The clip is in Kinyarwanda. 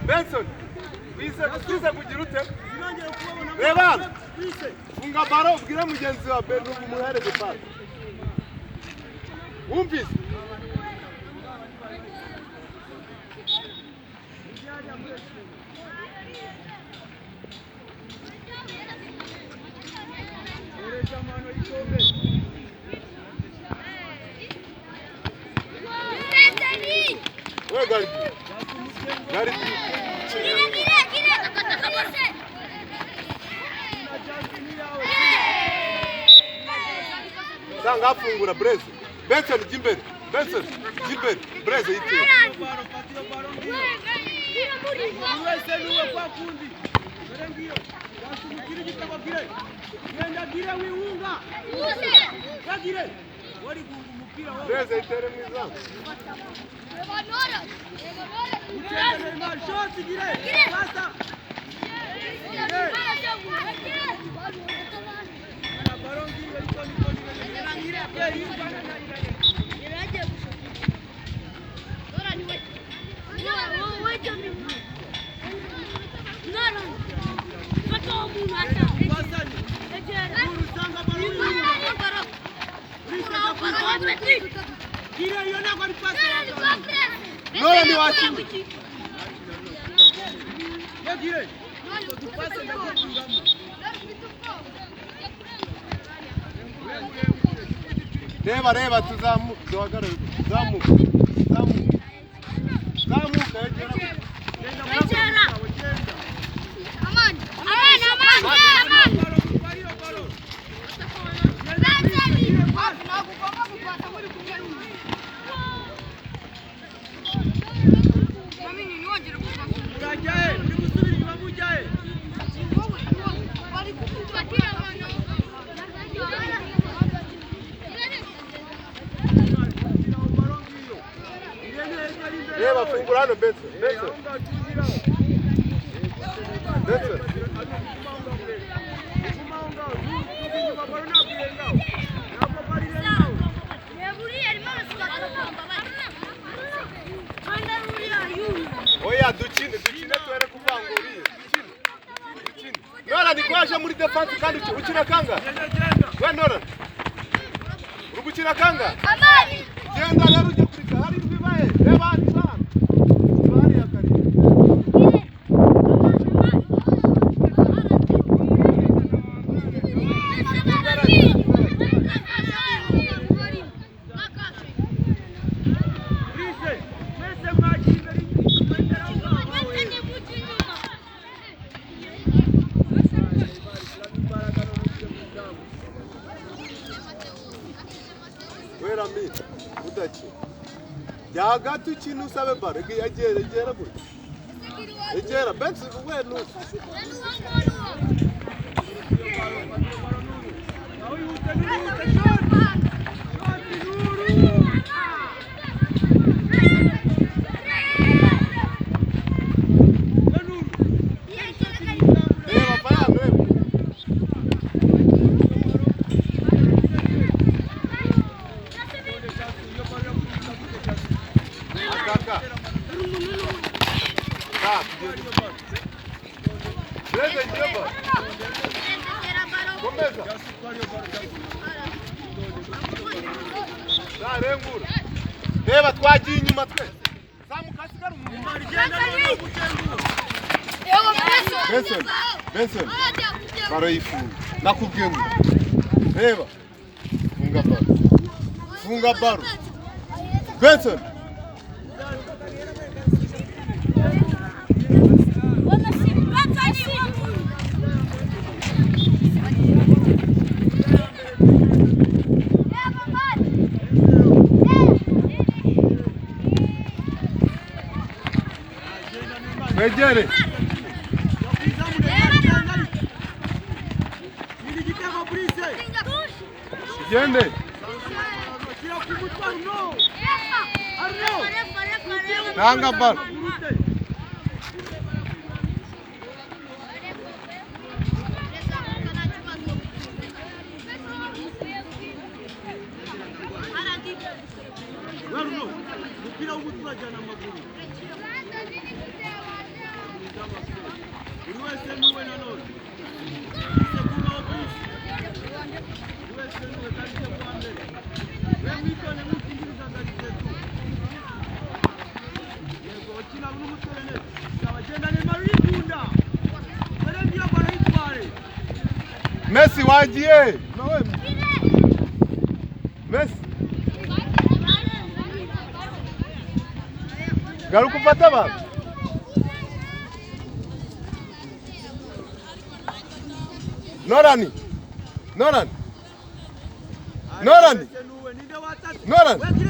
Benson. Bize kugira ute? Reba. Funga baro ubwira mugenzi wa Beno umuhereze pasi. Wumvise? Gari. Sanga afungura Blaise. Benson Jimbere. Blaise yite. Blaise itere mwiza. Nora ni wachi. Reba tuzamuka duhagarare. Zamuka. Aman. Reba fungura hano Benson. Oya dukine twere kuvanguriye. Dukine. Nora ni kwaje muri defense kandi ukina kanga? We Nora. Urugukina kanga? Amani. Genda rero ujye kurika hari bibaye. Reba sana. Bari yakari. Yagatu ikintu usabe bare egera gute egera Benson we no Reba twagiye inyuma twe. Zamuka sigara umumari genda no gucengu. Benson. Baro ifu. Nakubwiye ngo. Reba. Funga baro. Benson. Vegere. Gende. Nanga bar. umupira w'umuturajana amaguru buri wese n'uwe nanone ise kubaho bisi buri wese n'uwe kandi cyo kuwa mbere we mwitone mwikingiriza kugitego yego kina n'umutwe neza abagenda ne marikunda bare ngira barayitware Messi wagiye nawe Messi garuka ufata abantu Norani Norani Norani Norani